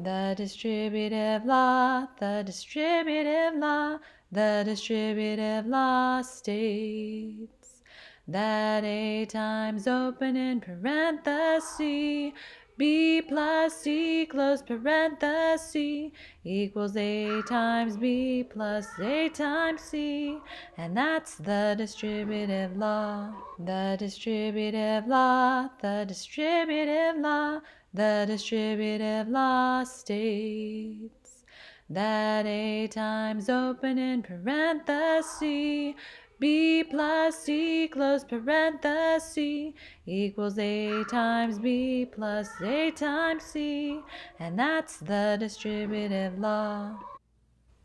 The distributive law, the distributive law, the distributive law states that A times open in parenthesis B plus C close parenthesis equals A times B plus A times C, and that's the distributive law. The distributive law, the distributive law, the distributive law states that A times open in parenthesis B plus C close parenthesis equals A times B plus A times C, and that's the distributive law.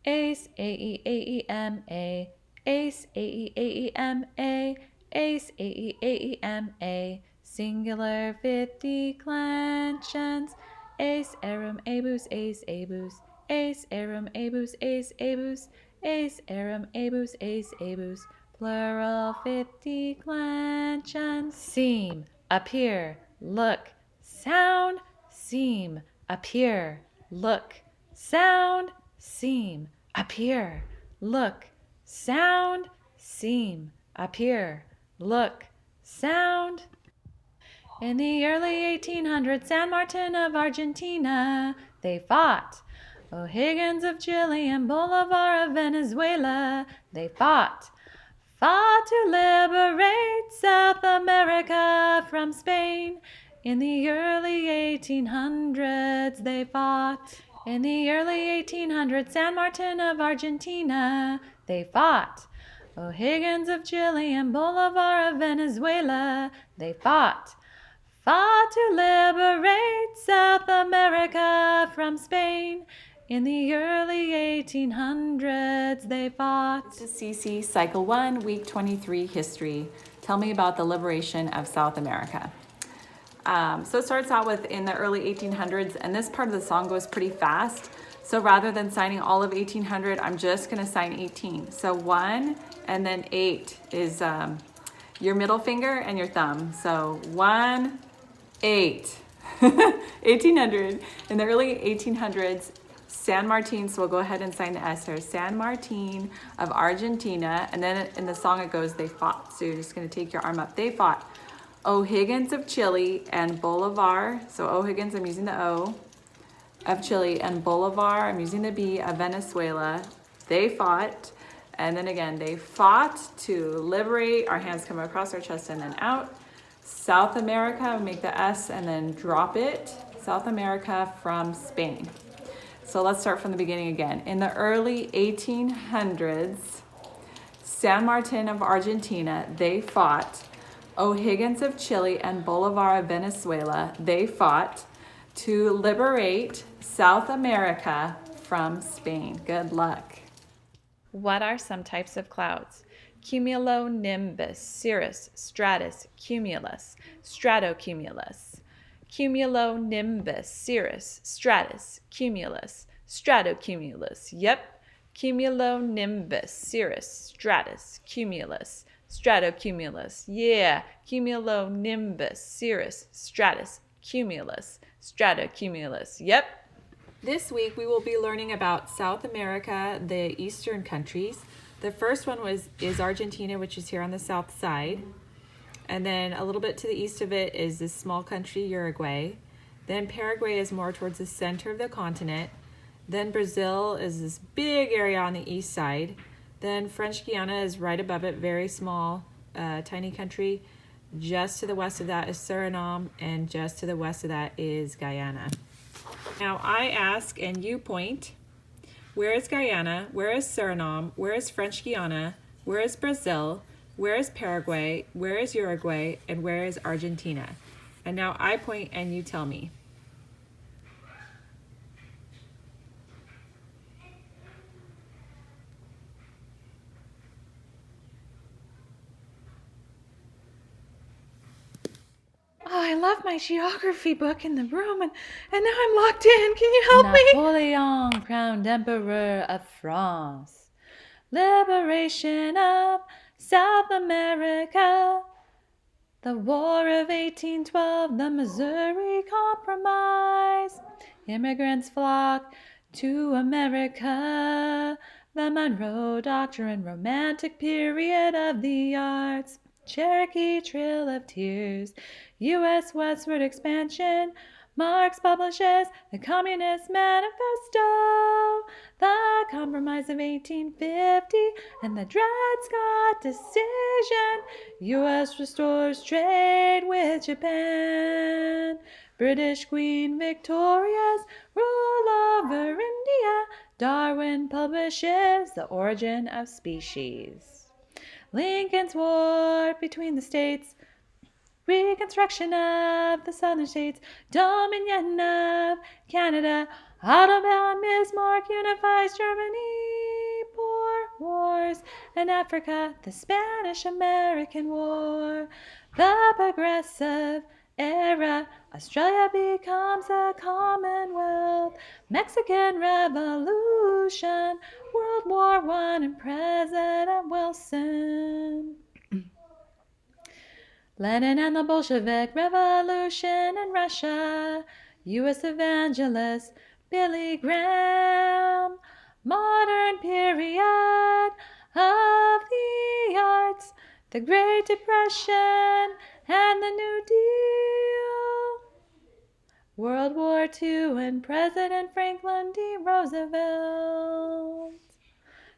Ace, A-E-A-E-M-A, ace, A-E-A-E-M-A, ace, A-E-A-E-M-A, singular 50 declensions, ace, arum, abus, ace, abus, ace, arum, abus, ace, abus, ace, arum, abus, ace, abus, plural 50 declensions. Seem, appear, look, sound, seem, appear, look, sound, seem, appear, look, sound, seem, appear, look, sound. In the early 1800s, San Martin of Argentina, they fought. O'Higgins of Chile and Bolivar of Venezuela, they fought to liberate South America from Spain. In the early 1800s, they fought. In the early 1800s, San Martin of Argentina, they fought. O'Higgins of Chile and Bolivar of Venezuela, they fought to liberate South America from Spain. In the early 1800s, they fought. This is CC, Cycle 1, Week 23, History. Tell me about the liberation of South America. So it starts out with in the early 1800s, and this part of the song goes pretty fast. So rather than signing all of 1800, I'm just going to sign 18. So 1 and then 8 is your middle finger and your thumb. So 1, 8. 1800. In the early 1800s, San Martin, so we'll go ahead and sign the S here, San Martin of Argentina, and then in the song it goes, they fought. So you're just going to take your arm up. They fought. O'Higgins of Chile and Bolivar, so O'Higgins, I'm using the O, of Chile, and Bolivar, I'm using the B, of Venezuela. They fought, and then again, they fought to liberate, our hands come across our chest and then out. South America, make the S and then drop it. South America from Spain. So let's start from the beginning again. In the early 1800s, San Martin of Argentina, they fought. O'Higgins of Chile and Bolivar of Venezuela, they fought to liberate South America from Spain. Good luck. What are some types of clouds? Cumulonimbus, cirrus, stratus, cumulus, stratocumulus. Cumulonimbus, cirrus, stratus, cumulus, stratocumulus. Yep. Cumulonimbus, cirrus, stratus, cumulus, stratocumulus. Yeah. Cumulonimbus, cirrus, stratus, cumulus, stratocumulus. Yep. This week we will be learning about South America, the eastern countries. The first one is Argentina, which is here on the south side. And then a little bit to the east of it is this small country, Uruguay. Then Paraguay is more towards the center of the continent. Then Brazil is this big area on the east side. Then French Guiana is right above it, very small, tiny country. Just to the west of that is Suriname, and just to the west of that is Guyana. Now I ask and you point, where is Guyana? Where is Suriname? Where is French Guiana? Where is Brazil? Where is Paraguay? Where is Uruguay? And where is Argentina? And now I point and you tell me. Oh, I left my geography book in the room and now I'm locked in. Can you help me? Napoleon, crowned Emperor of France. Liberation of South America. The War of 1812, the Missouri Compromise. Immigrants flock to America. The Monroe Doctrine, romantic period of the arts. Cherokee Trail of Tears, U.S. westward expansion. Marx publishes the Communist Manifesto, the Compromise of 1850, and the Dred Scott Decision. U.S. restores trade with Japan. British Queen Victoria's rule over India. Darwin publishes The Origin of Species. Lincoln's War between the states. Reconstruction of the southern states. Dominion of Canada. Otto and Bismarck unifies Germany. Boer Wars in Africa. The Spanish-American War. The Progressive Era. Australia becomes a Commonwealth. Mexican Revolution. World War I and President Wilson. Lenin and the Bolshevik Revolution in Russia. U.S. evangelist Billy Graham. Modern period of the arts. The Great Depression and the New Deal. World War II and President Franklin D. Roosevelt.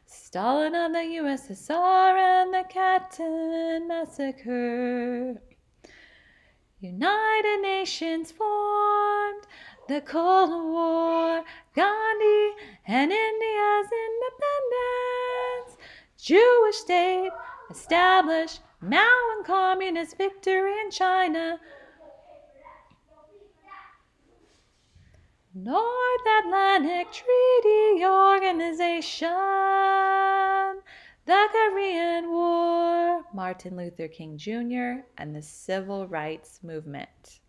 Stalin of the USSR and the Katyn Massacre. United Nations formed, the Cold War, Gandhi and India's independence. Jewish state established, Mao and communist victory in China. North Atlantic Treaty Organization, the Korean War, Martin Luther King Jr., and the Civil Rights Movement.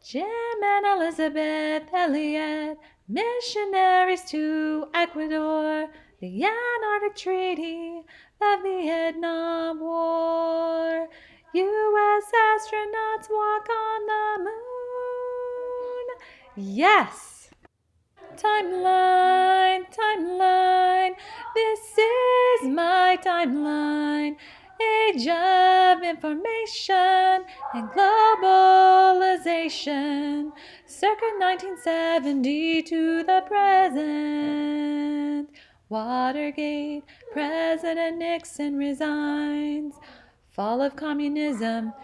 Jim and Elizabeth Elliot, missionaries to Ecuador, the Antarctic Treaty, the Vietnam War. U.S. astronauts walk on the moon. Yes. Timeline, timeline. This is my timeline. Age of information and globalization. Circa 1970 to the present. Watergate, President Nixon resigns. Fall of communism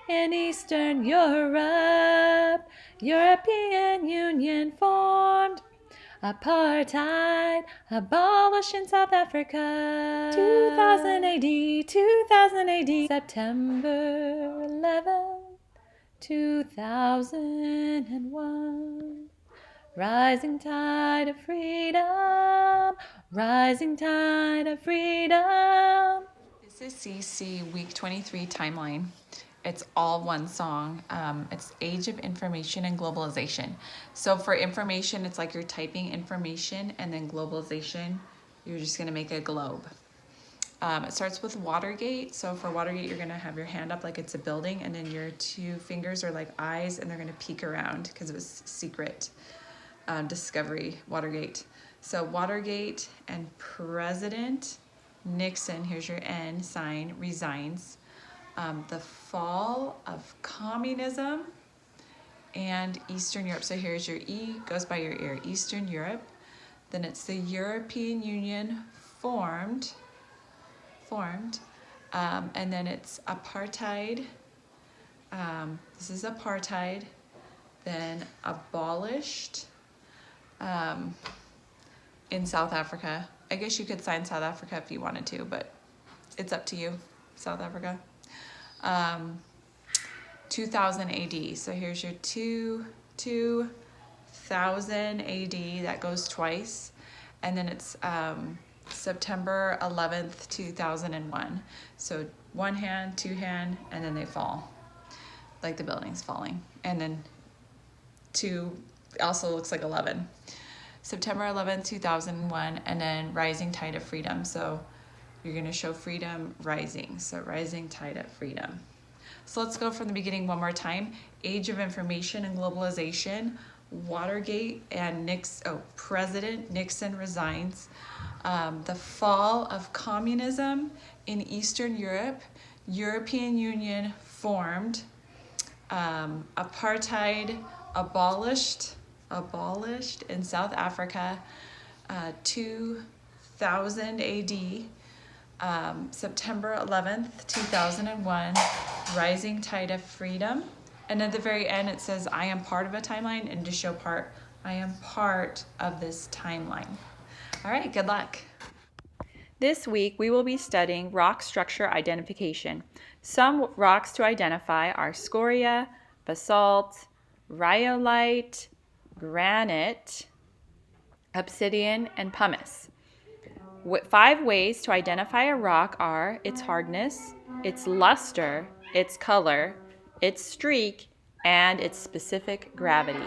in Eastern Europe. European Union formed. Apartheid abolished in South Africa. 2000 AD, 2000 AD. September 11, 2001. Rising tide of freedom. Rising tide of freedom. This is CC Week 23 Timeline. It's all one song. It's Age of Information and Globalization. So for information, it's like you're typing information, and then globalization, you're just gonna make a globe. It starts with Watergate. So for Watergate, you're gonna have your hand up like it's a building, and then your two fingers are like eyes, and they're gonna peek around because it was secret discovery, Watergate. So Watergate and President Nixon, here's your N sign, resigns. The fall of communism and Eastern Europe. So here's your E, goes by your ear, Eastern Europe. Then it's the European Union formed, and then it's apartheid. This is apartheid, then abolished in South Africa. I guess you could sign South Africa if you wanted to, but it's up to you, South Africa. 2000 AD. So here's your 2000 AD. That goes twice. And then it's September 11th, 2001. So one hand, two hand, and then they fall. Like the building's falling. And then two also looks like 11. September 11th, 2001, and then Rising Tide of Freedom. So you're going to show freedom rising. So rising tide of freedom. So let's go from the beginning one more time. Age of information and globalization, Watergate and President Nixon resigns. The fall of communism in Eastern Europe, European Union formed, apartheid abolished in South Africa, 2000 AD, September 11th, 2001, rising tide of freedom. And at the very end, it says, I am part of a timeline, and to show I am part of this timeline. All right, good luck. This week, we will be studying rock structure identification. Some rocks to identify are scoria, basalt, rhyolite, granite, obsidian, and pumice. 5 ways to identify a rock are its hardness, its luster, its color, its streak, and its specific gravity.